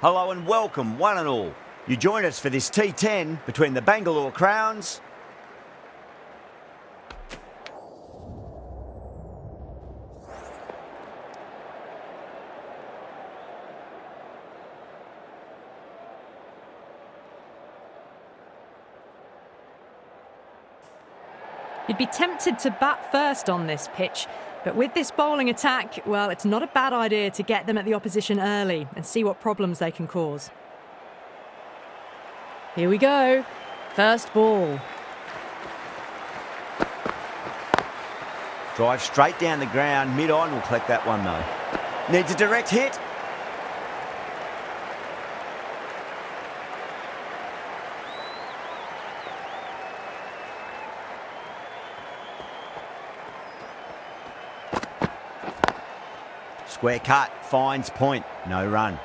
Hello and welcome, one and all. You join us for this T10 between the Bangalore Crowns You'd be tempted to bat first on this pitch, but with this bowling attack, well, it's not a bad idea to get them at the opposition early and see what problems they can cause. Here we go. First ball. drive straight down the ground, mid-on, will collect that one though. Needs a direct hit. Square cut, finds point, no run.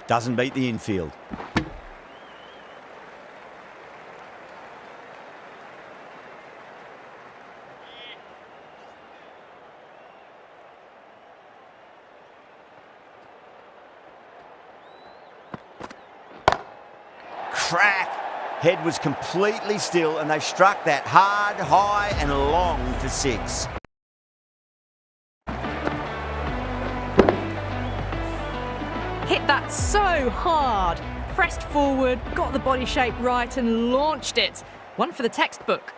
Doesn't beat the infield. Crack! Head was completely still and they've struck that hard, high and long for six. Hit that so hard. Pressed forward, got the body shape right and launched it. One for the textbook.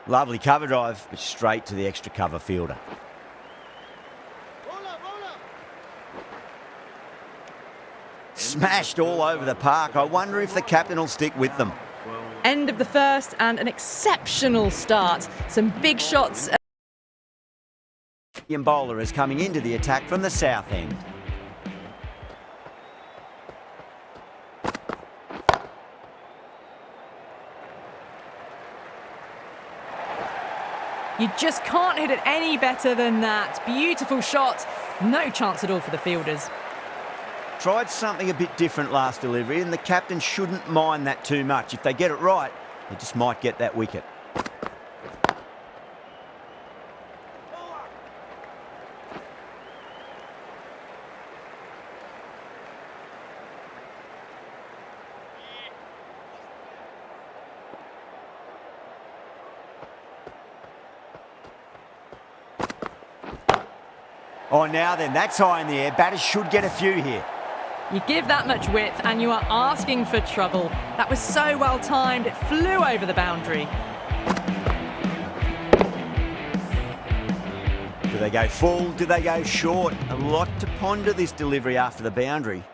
Lovely cover drive, but straight to the extra cover fielder. Smashed all over the park. I wonder if the captain will stick with them. End of the first and an exceptional start. Some big shots. Indian bowler is coming into the attack from the south end. You just can't hit it any better than that. Beautiful shot. No chance at all for the fielders. Tried something a bit different last delivery and the captain shouldn't mind that too much. If they get it right, they just might get that wicket. Oh, now then, that's high in the air. Batters should get a few here. You give that much width and you are asking for trouble. That was so well timed, it flew over the boundary. Do they go full? Do they go short? A lot to ponder this delivery after the boundary.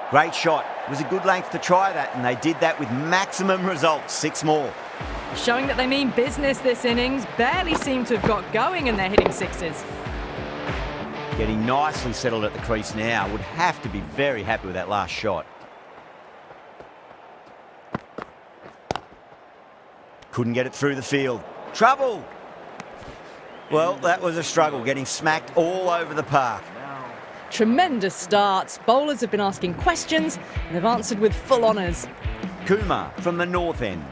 Great shot. It was a good length to try that, and they did that with maximum results. 6 more. Showing that they mean business this innings. Barely seem to have got going and they're hitting sixes. Getting nicely settled at the crease now. Would have to be very happy with that last shot. Couldn't get it through the field. Trouble! Well, that was a struggle, getting smacked all over the park. Tremendous starts. Bowlers have been asking questions and they've answered with full honours. Kumar from the north end.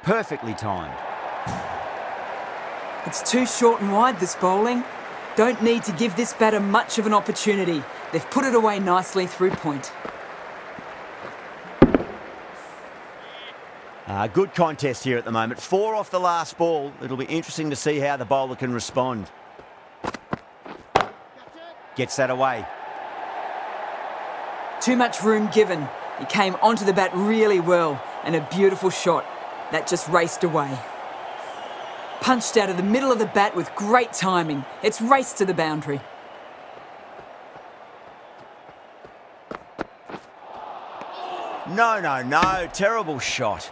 Perfectly timed. It's too short and wide, this bowling. Don't need to give this batter much of an opportunity. They've put it away nicely through point. Good contest here at the moment. 4 off the last ball. It'll be interesting to see how the bowler can respond. Gets that away. Too much room given. He came onto the bat really well, and a beautiful shot. That just raced away. Punched out of the middle of the bat with great timing. It's raced to the boundary. No. Terrible shot.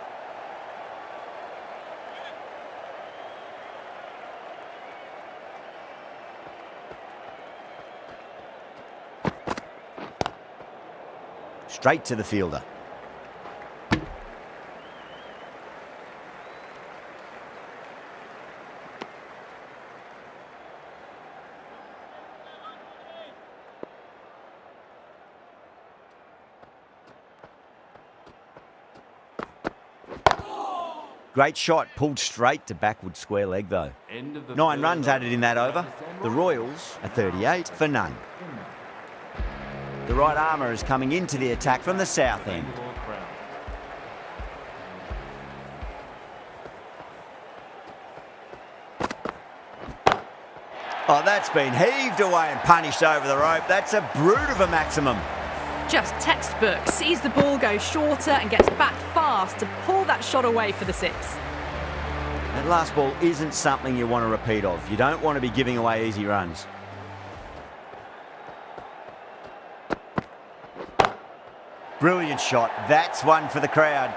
Straight to the fielder. Great shot, pulled straight to backward square leg though. 9 runs added in that over. The Royals are 38 for none. The right armour is coming into the attack from the south end. Oh, that's been heaved away and punished over the rope. That's a brute of a maximum. Just textbook. Sees the ball go shorter and gets back fast to pull that shot away for the 6. That last ball isn't something you want to repeat of. You don't want to be giving away easy runs. Brilliant shot. That's one for the crowd.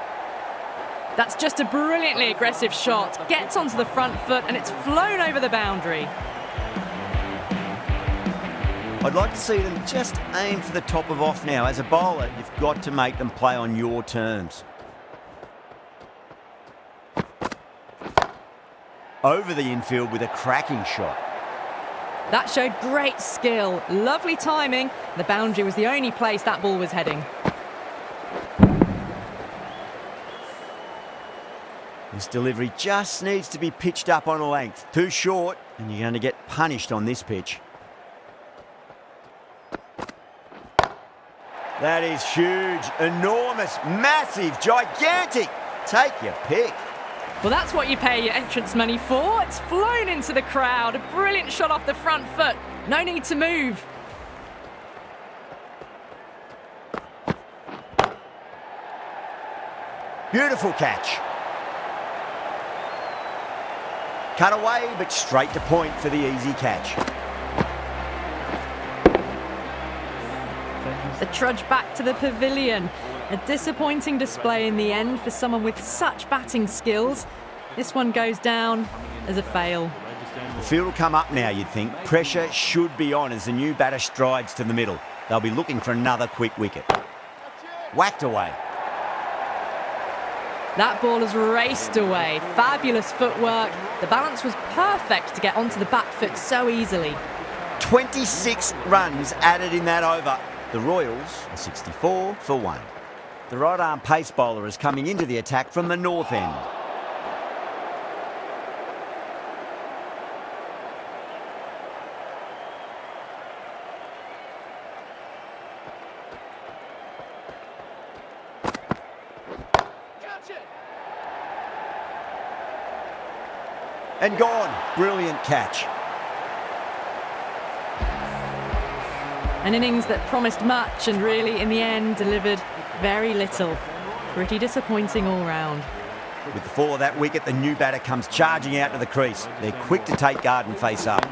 That's just a brilliantly aggressive shot. Gets onto the front foot and it's flown over the boundary. I'd like to see them just aim for the top of off now. As a bowler, you've got to make them play on your terms. Over the infield with a cracking shot. That showed great skill. Lovely timing. The boundary was the only place that ball was heading. This delivery just needs to be pitched up on a length. Too short, and you're going to get punished on this pitch. That is huge, enormous, massive, gigantic. Take your pick. Well, that's what you pay your entrance money for. It's flown into the crowd. A brilliant shot off the front foot. No need to move. Beautiful catch. Cut away, but straight to point for the easy catch. The trudge back to the pavilion. A disappointing display in the end for someone with such batting skills. This one goes down as a fail. The field will come up now, you'd think. Pressure should be on as the new batter strides to the middle. They'll be looking for another quick wicket. Whacked away. That ball has raced away. Fabulous footwork. The balance was perfect to get onto the back foot so easily. 26 runs added in that over. The Royals are 64 for 1. The right arm pace bowler is coming into the attack from the north end. And gone. Brilliant catch. An innings that promised much and really, in the end, delivered very little. Pretty disappointing all round. With the fall of that wicket, the new batter comes charging out to the crease. They're quick to take guard and face up.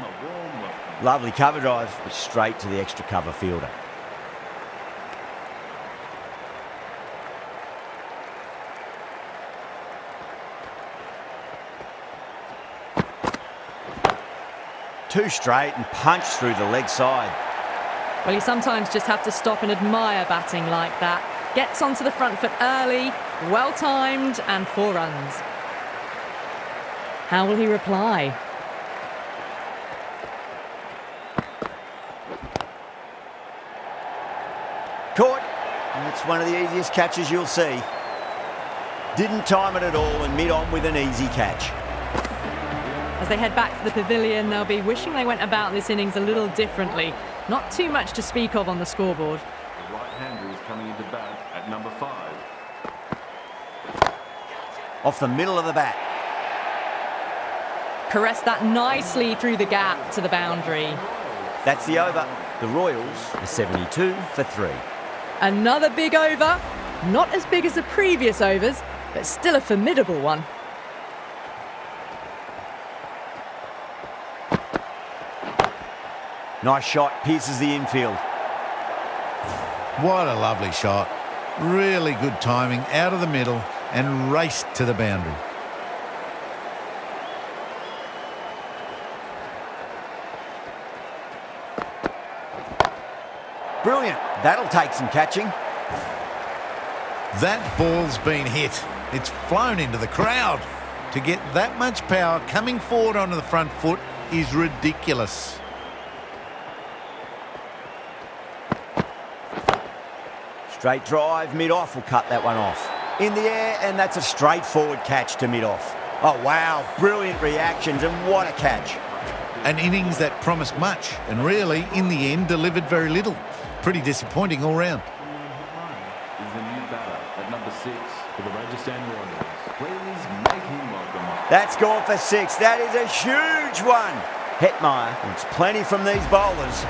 Lovely cover drive, but straight to the extra cover fielder. Two straight and punched through the leg side. Well, you sometimes just have to stop and admire batting like that. Gets onto the front foot early, well timed, and 4 runs. How will he reply? Caught. That's one of the easiest catches you'll see. Didn't time it at all and mid on with an easy catch. As they head back to the pavilion, they'll be wishing they went about this innings a little differently. Not too much to speak of on the scoreboard. The right-hander is coming into bat at number 5. Off the middle of the bat. Caressed that nicely through the gap to the boundary. That's the over. The Royals are 72 for 3. Another big over. Not as big as the previous overs, but still a formidable one. Nice shot, pierces the infield. What a lovely shot. Really good timing, out of the middle and raced to the boundary. Brilliant. That'll take some catching. That ball's been hit. It's flown into the crowd. To get that much power coming forward onto the front foot is ridiculous. Straight drive, mid-off will cut that one off. In the air, and that's a straightforward catch to mid-off. Oh, wow. Brilliant reactions, and what a catch. An innings that promised much and really, in the end, delivered very little. Pretty disappointing all round. Is the new batter at number 6 for the Rajasthan Royals. Please make him welcome. That's gone for 6. That is a huge one. Hetmeyer wants plenty from these bowlers.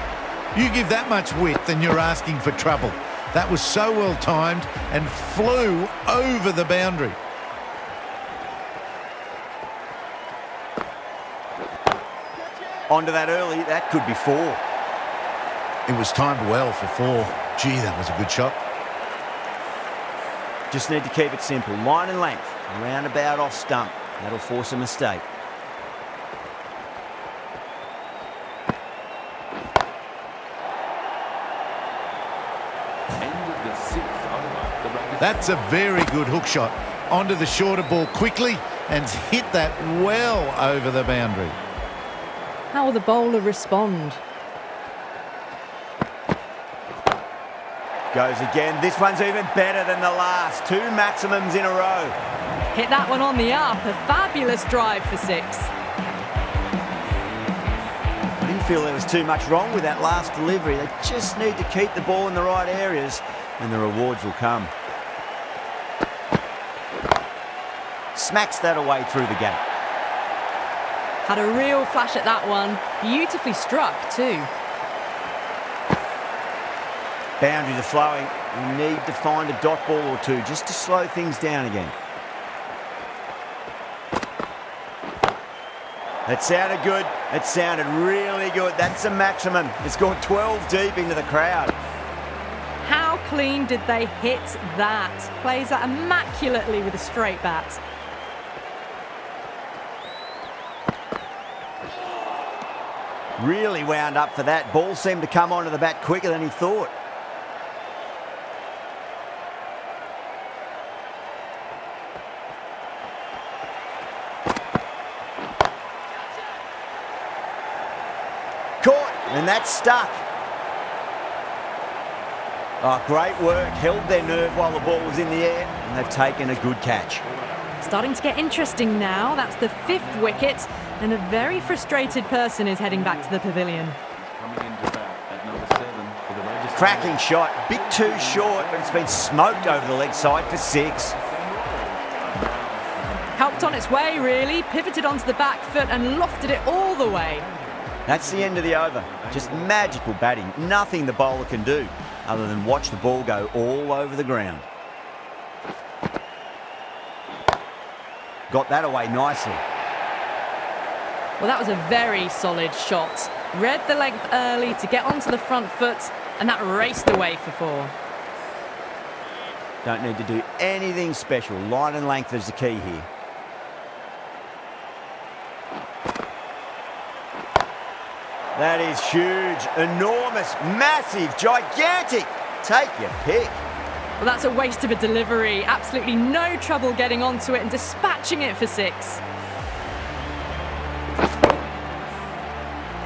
You give that much width and you're asking for trouble. That was so well timed and flew over the boundary. Onto that early, that could be 4. It was timed well for 4. Gee, that was a good shot. Just need to keep it simple. Line and length, roundabout off stump. That'll force a mistake. That's a very good hook shot. Onto the shorter ball quickly and hit that well over the boundary. How will the bowler respond? Goes again. This one's even better than the last. 2 maximums in a row. Hit that one on the up. A fabulous drive for 6. I didn't feel there was too much wrong with that last delivery. They just need to keep the ball in the right areas and the rewards will come. Smacks that away through the gap. Had a real flash at that one. Beautifully struck too. Boundaries are flowing. We need to find a dot ball or 2 just to slow things down again. That sounded good. It sounded really good. That's a maximum. It's gone 12 deep into the crowd. How clean did they hit that? Plays that immaculately with a straight bat. Really wound up for that. Ball seemed to come onto the bat quicker than he thought. Caught, and that's stuck. Oh, great work. Held their nerve while the ball was in the air, and they've taken a good catch. Starting to get interesting now. That's the 5th wicket, and a very frustrated person is heading back to the pavilion. Coming into bat at number 7 for the Rajasthan. Cracking shot. Bit too short, but it's been smoked over the leg side for 6. Helped on its way, really. Pivoted onto the back foot and lofted it all the way. That's the end of the over. Just magical batting. Nothing the bowler can do other than watch the ball go all over the ground. Got that away nicely. Well, that was a very solid shot. Read the length early to get onto the front foot, and that raced away for 4. Don't need to do anything special. Line and length is the key here. That is huge, enormous, massive, gigantic. Take your pick. Well, that's a waste of a delivery. Absolutely no trouble getting onto it and dispatching it for 6.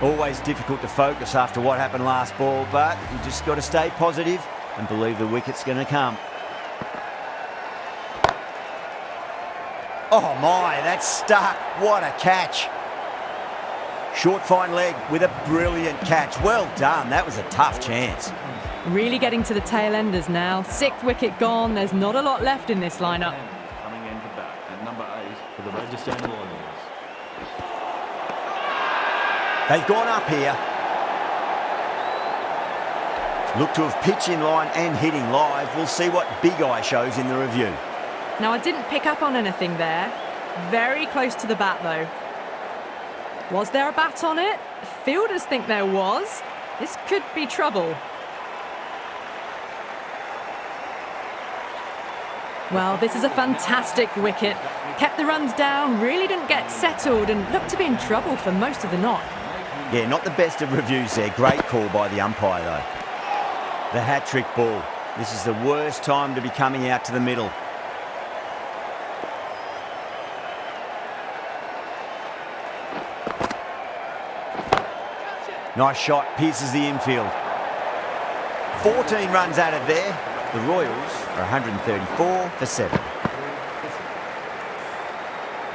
Always difficult to focus after what happened last ball, but you just got to stay positive and believe the wicket's going to come. Oh my, that's stuck. What a catch. Short fine leg with a brilliant catch. Well done. That was a tough chance. Really getting to the tail enders now. 6th wicket gone. There's not a lot left in this lineup. Coming in to bat at number 8 for the Rajasthan Royals. They've gone up here. Look to have pitch in line and hitting live. We'll see what Big Eye shows in the review. Now, I didn't pick up on anything there. Very close to the bat, though. Was there a bat on it? Fielders think there was. This could be trouble. Well, this is a fantastic wicket. Kept the runs down, really didn't get settled and looked to be in trouble for most of the knock. Yeah, not the best of reviews there. Great call by the umpire, though. The hat-trick ball. This is the worst time to be coming out to the middle. Nice shot, pierces the infield. 14 runs added there. The Royals are 134 for 7.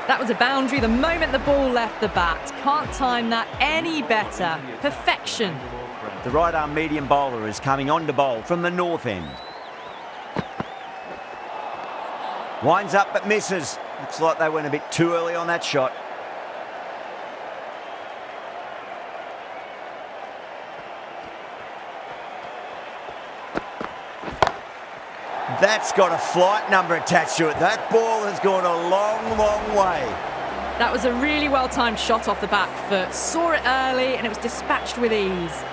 That was a boundary the moment the ball left the bat. Can't time that any better. Perfection. The right-arm medium bowler is coming on to bowl from the north end. Winds up but misses. Looks like they went a bit too early on that shot. That's got a flight number attached to it. That ball has gone a long, long way. That was a really well-timed shot off the back foot. Saw it early and it was dispatched with ease.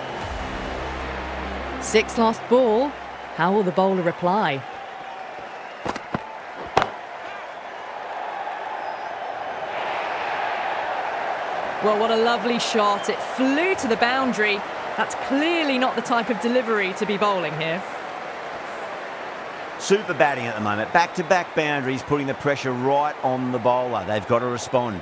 6th last ball. How will the bowler reply? Well, what a lovely shot. It flew to the boundary. That's clearly not the type of delivery to be bowling here. Super batting at the moment. Back-to-back boundaries, putting the pressure right on the bowler. They've got to respond.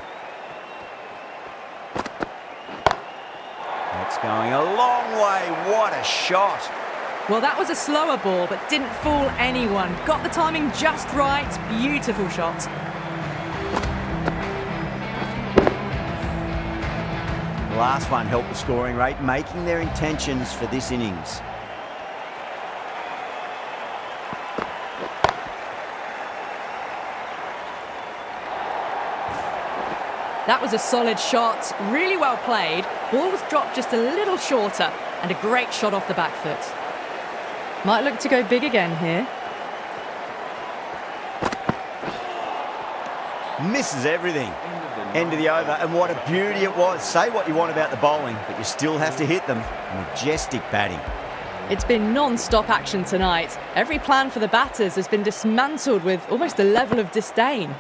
That's going a long way. What a shot. Well, that was a slower ball, but didn't fool anyone. Got the timing just right. Beautiful shot. The last one helped the scoring rate, making their intentions for this innings. That was a solid shot, really well played. Ball was dropped just a little shorter and a great shot off the back foot. Might look to go big again here. Misses everything. End of the over, and what a beauty it was. Say what you want about the bowling, but you still have to hit them. Majestic batting. It's been non-stop action tonight. Every plan for the batters has been dismantled with almost a level of disdain.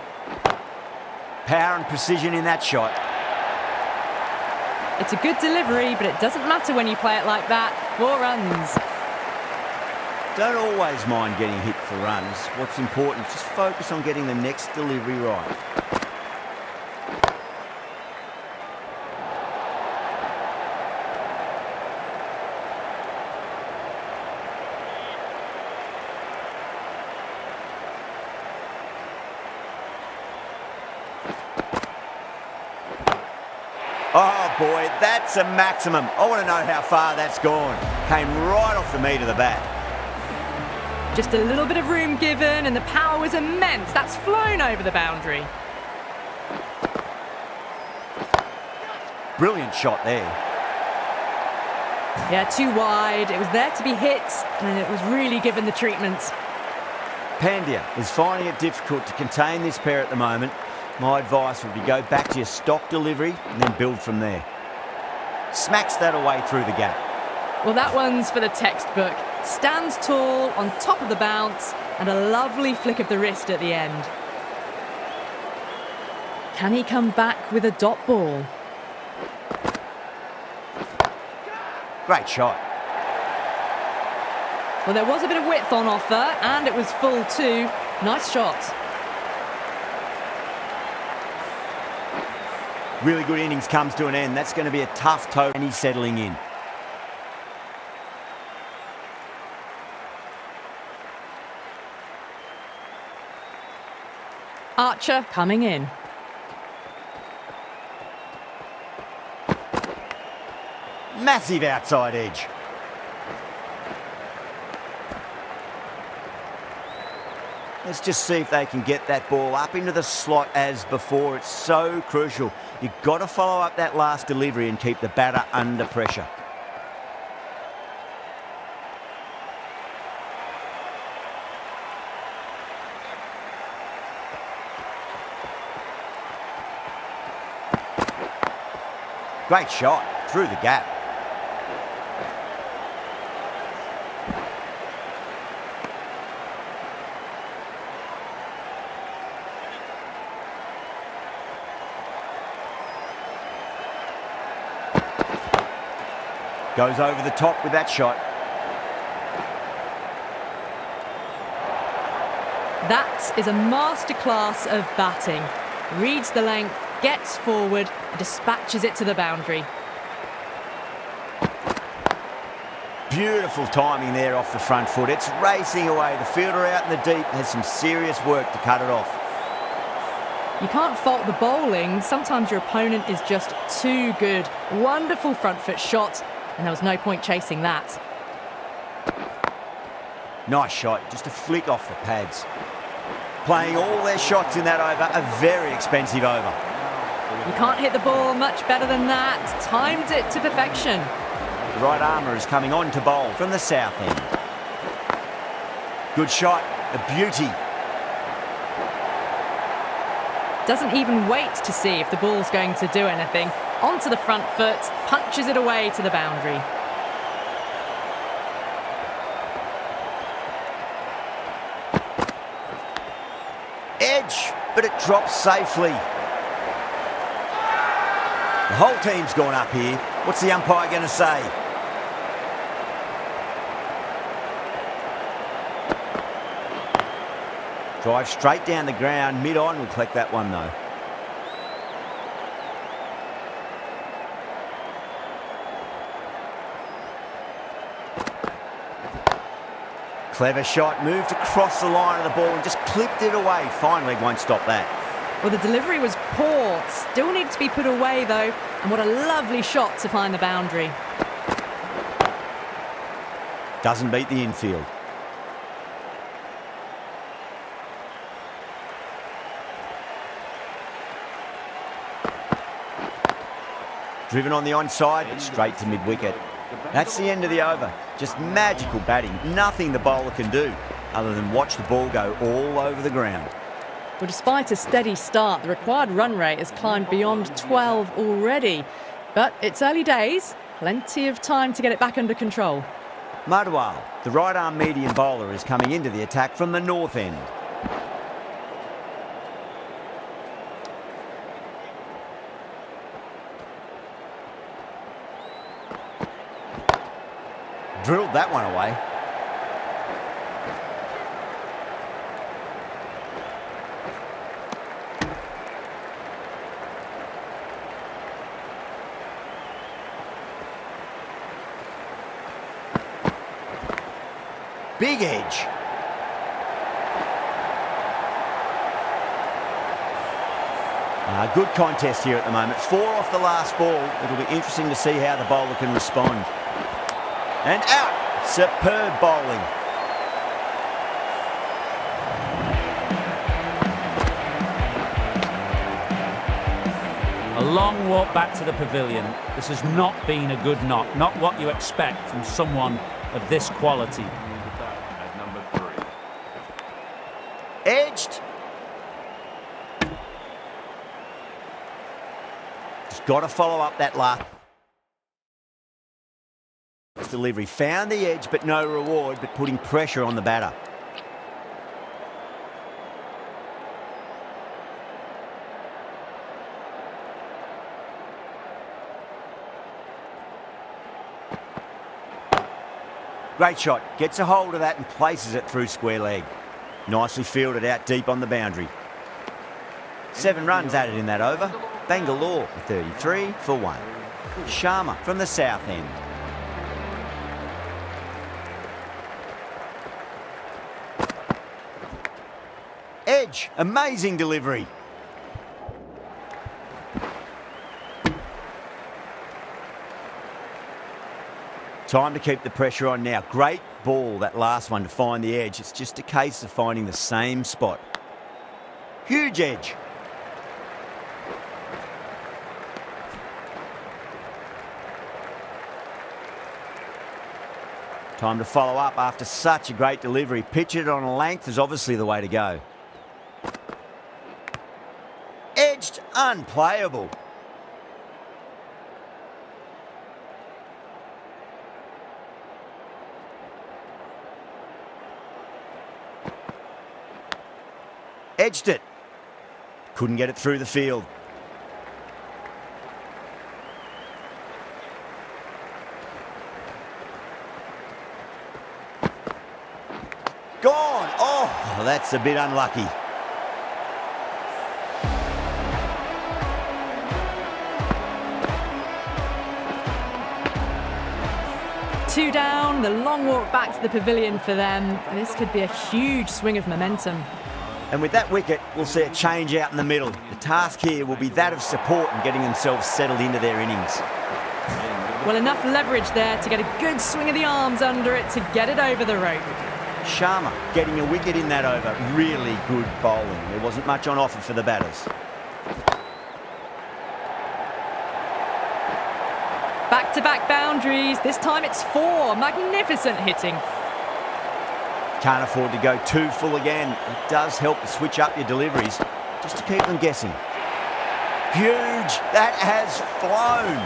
Power and precision in that shot. It's a good delivery, but it doesn't matter when you play it like that. 4 runs. Don't always mind getting hit for runs. What's important is just focus on getting the next delivery right. Oh boy, that's a maximum. I want to know how far that's gone. Came right off the meat of the bat. Just a little bit of room given and the power was immense. That's flown over the boundary. Brilliant shot there. Yeah, too wide. It was there to be hit and it was really given the treatment. Pandya is finding it difficult to contain this pair at the moment. My advice would be go back to your stock delivery and then build from there. Smacks that away through the gap. Well, that one's for the textbook. Stands tall, on top of the bounce, and a lovely flick of the wrist at the end. Can he come back with a dot ball? Great shot. Well, there was a bit of width on offer, and it was full too. Nice shot. Really good innings comes to an end. That's going to be a tough toe, and he's settling in. Archer coming in. massive outside edge. Let's just see if they can get that ball up into the slot as before. It's so crucial. You've got to follow up that last delivery and keep the batter under pressure. Great shot through the gap. Goes over the top with that shot. That is a masterclass of batting. Reads the length, gets forward, and dispatches it to the boundary. Beautiful timing there off the front foot. It's racing away. The fielder out in the deep has some serious work to cut it off. You can't fault the bowling. Sometimes your opponent is just too good. Wonderful front foot shot, and there was no point chasing that. Nice shot, just a flick off the pads. Playing all their shots in that over, a very expensive over. You can't hit the ball much better than that. Timed it to perfection. The right armour is coming on to bowl from the south end. Good shot, a beauty. Doesn't even wait to see if the ball's going to do anything. Onto the front foot, punches it away to the boundary. Edge, but it drops safely. The whole team's gone up here. What's the umpire going to say? Drive straight down the ground. Mid-on will collect that one though. Clever shot, moved across the line of the ball and just clipped it away. Finally won't stop that. Well, the delivery was poor. Still needs to be put away though. And what a lovely shot to find the boundary. Doesn't beat the infield. Driven on the onside, but straight to mid-wicket. That's the end of the over. Just magical batting. Nothing the bowler can do other than watch the ball go all over the ground. Well, despite a steady start, the required run rate has climbed beyond 12 already. But it's early days. Plenty of time to get it back under control. Madhwal, the right-arm medium bowler, is coming into the attack from the north end. Drilled that one away. Big edge. Good contest here at the moment. 4 off the last ball. It'll be interesting to see how the bowler can respond. And out. Superb bowling. A long walk back to the pavilion. This has not been a good knock. Not what you expect from someone of this quality. At number 3. Edged. Just got to follow up that last delivery. Found the edge, but no reward, but putting pressure on the batter. Great shot. Gets a hold of that and places it through square leg. Nicely fielded out deep on the boundary. 7 runs added in that over. Bangalore 33 for 1. Sharma from the south end. Edge, amazing delivery. Time to keep the pressure on now. Great ball, that last one, to find the edge. It's just a case of finding the same spot. Huge edge. Time to follow up after such a great delivery. Pitch it on a length is obviously the way to go. Edged, unplayable. Edged it. Couldn't get it through the field. Gone. Oh, that's a bit unlucky. Two down, the long walk back to the pavilion for them. This could be a huge swing of momentum. And with that wicket, we'll see a change out in the middle. The task here will be that of support and getting themselves settled into their innings. Well, enough leverage there to get a good swing of the arms under it to get it over the rope. Sharma getting a wicket in that over. Really good bowling. There wasn't much on offer for the batters. Back-to-back boundaries. This time it's 4. Magnificent hitting. Can't afford to go too full again. It does help to switch up your deliveries, just to keep them guessing. Huge. That has flown.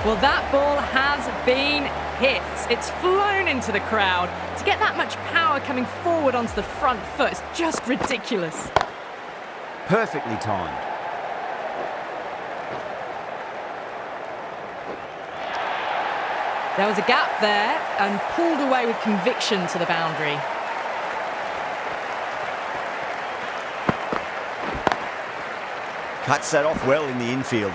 Well, that ball has been hit. It's flown into the crowd. To get that much power coming forward onto the front foot is just ridiculous. Perfectly timed. There was a gap there and pulled away with conviction to the boundary. Cuts that off well in the infield.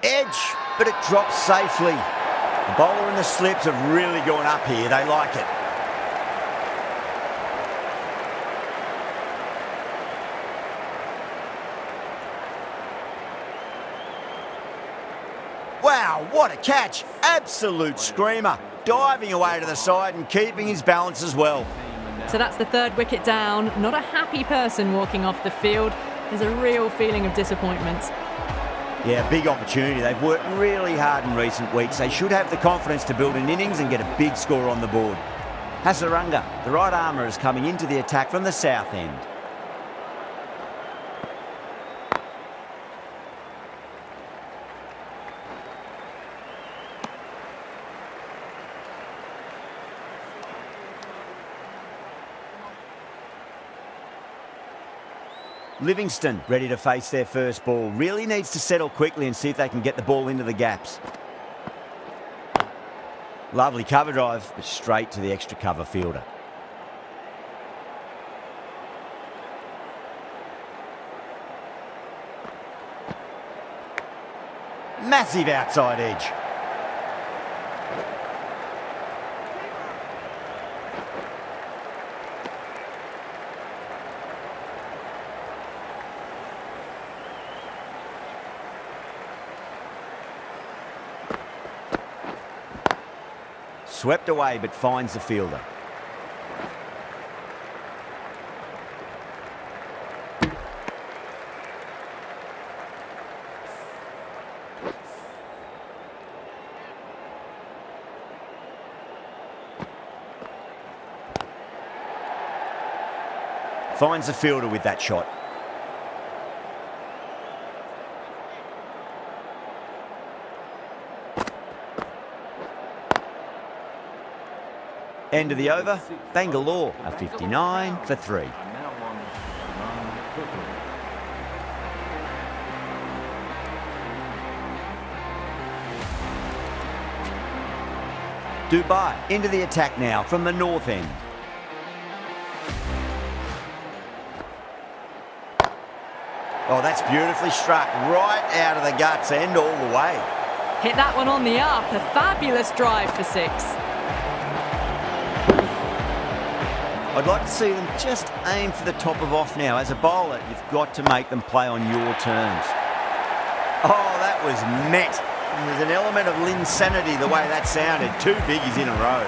Edge, but it drops safely. The bowler and the slips have really gone up here. They like it. Wow, what a catch. Absolute screamer. Diving away to the side and keeping his balance as well. So that's the 3rd wicket down. Not a happy person walking off the field. There's a real feeling of disappointment. Yeah, big opportunity. They've worked really hard in recent weeks. They should have the confidence to build an innings and get a big score on the board. Hasaranga, the right armour, is coming into the attack from the south end. Livingston ready to face their first ball. Really needs to settle quickly and see if they can get the ball into the gaps. Lovely cover drive, but straight to the extra cover fielder. Massive outside edge. Swept away, but finds the fielder. Finds the fielder with that shot. End of the over, Bangalore a 59 for 3. Dubai into the attack now from the north end. Oh, that's beautifully struck. Right out of the guts and all the way. Hit that one on the up. A fabulous drive for 6. I'd like to see them just aim for the top of off now. As a bowler, you've got to make them play on your terms. Oh, that was met. There's an element of Linsanity the way that sounded. 2 biggies in a row.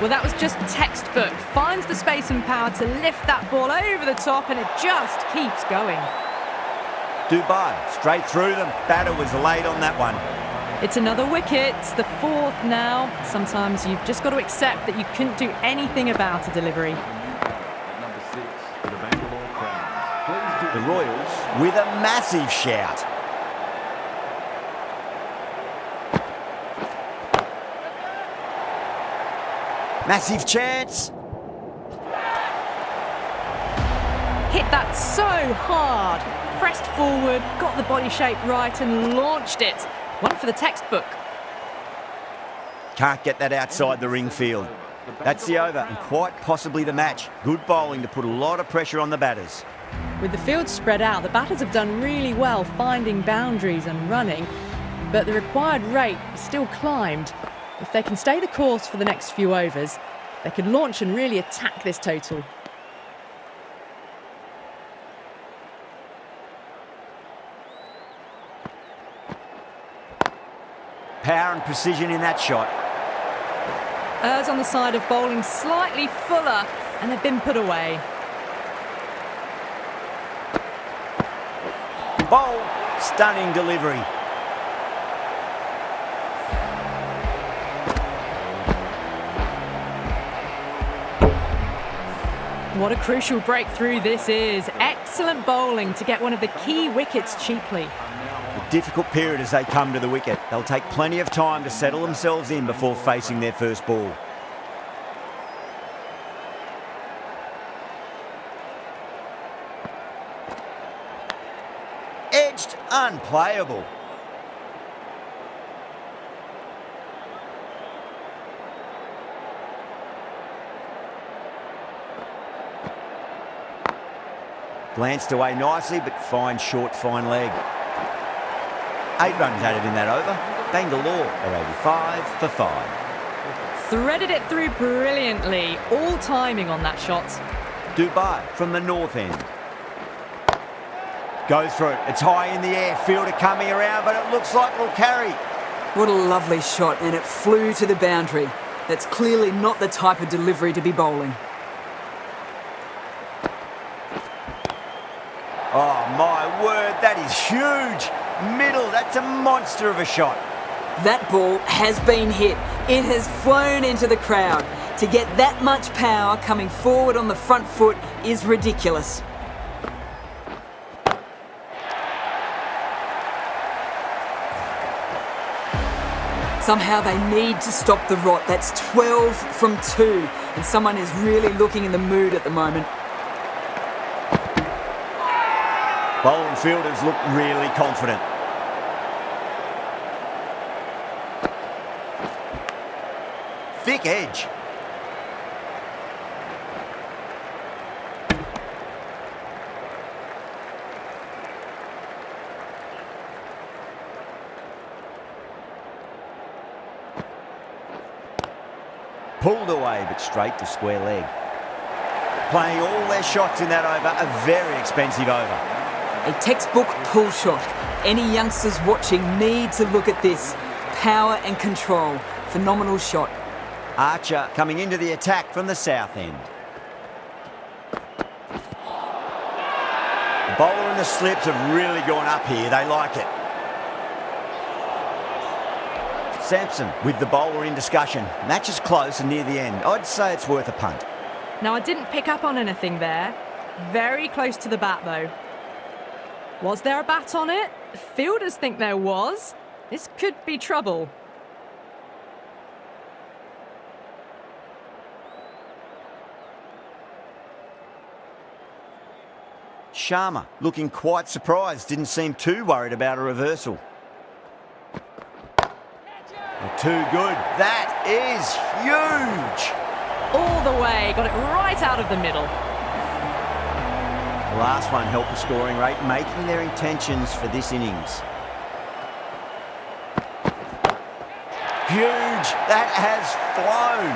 Well, that was just textbook. Finds the space and power to lift that ball over the top, and it just keeps going. Dubai, straight through them. Batter was late on that one. It's another wicket, the 4th now. Sometimes you've just got to accept that you couldn't do anything about a delivery. Number 6 for the Bangalore Crowns. Please do The Royals with a massive shout. Massive chance. Hit that so hard. Pressed forward, got the body shape right and launched it. One for the textbook. Can't get that outside the ring field. That's the over and quite possibly the match. Good bowling to put a lot of pressure on the batters. With the field spread out, the batters have done really well finding boundaries and running, but the required rate has still climbed. If they can stay the course for the next few overs, they can launch and really attack this total. Power and precision in that shot. Errs on the side of bowling slightly fuller, and they've been put away. Bowl, stunning delivery. What a crucial breakthrough this is. Excellent bowling to get one of the key wickets cheaply. A difficult period as they come to the wicket. They'll take plenty of time to settle themselves in before facing their first ball. Edged, unplayable. Glanced away nicely, but fine short, fine leg. 8 runs added in that over. Bangalore are 85 for 5. Threaded it through brilliantly. All timing on that shot. Dubai from the north end. Goes for it. It's high in the air. Fielder coming around, but it looks like it'll carry. What a lovely shot, and it flew to the boundary. That's clearly not the type of delivery to be bowling. Oh, my word, that is huge. Middle, that's a monster of a shot. That ball has been hit. It has flown into the crowd. To get that much power coming forward on the front foot is ridiculous. Somehow they need to stop the rot. That's 12 from 2, and someone is really looking in the mood at the moment. Bowling fielders look really confident. Thick edge. Pulled away, but straight to square leg. Playing all their shots in that over, a very expensive over. A textbook pull shot. Any youngsters watching need to look at this. Power and control. Phenomenal shot. Archer coming into the attack from the south end. The bowler and the slips have really gone up here. They like it. Sampson with the bowler in discussion. Match is close and near the end. I'd say it's worth a punt. Now, I didn't pick up on anything there. Very close to the bat, though. Was there a bat on it? Fielders think there was. This could be trouble. Sharma looking quite surprised. Didn't seem too worried about a reversal. Too good. That is huge. All the way. Got it right out of the middle. The last one helped the scoring rate, making their intentions for this innings. Huge! That has flown!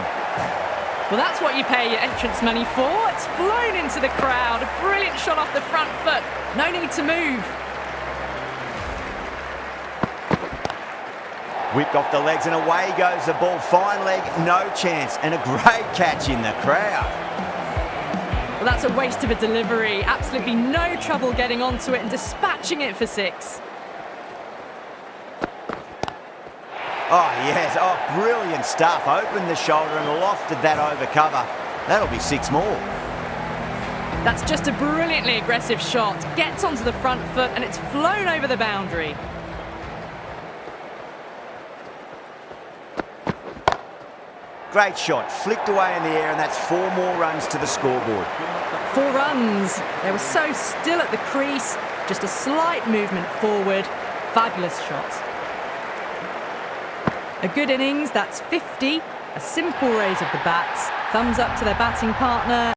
Well, that's what you pay your entrance money for. It's flown into the crowd. A brilliant shot off the front foot. No need to move. Whipped off the legs and away goes the ball. Fine leg, no chance. And a great catch in the crowd. Well, that's a waste of a delivery. Absolutely no trouble getting onto it and dispatching it for 6. Oh, yes. Oh, brilliant stuff. Opened the shoulder and lofted that over cover. That'll be 6 more. That's just a brilliantly aggressive shot. Gets onto the front foot and it's flown over the boundary. Great shot. Flicked away in the air, and that's 4 more runs to the scoreboard. 4 runs. They were so still at the crease. Just a slight movement forward. Fabulous shot. A good innings, that's 50. A simple raise of the bats. Thumbs up to their batting partner.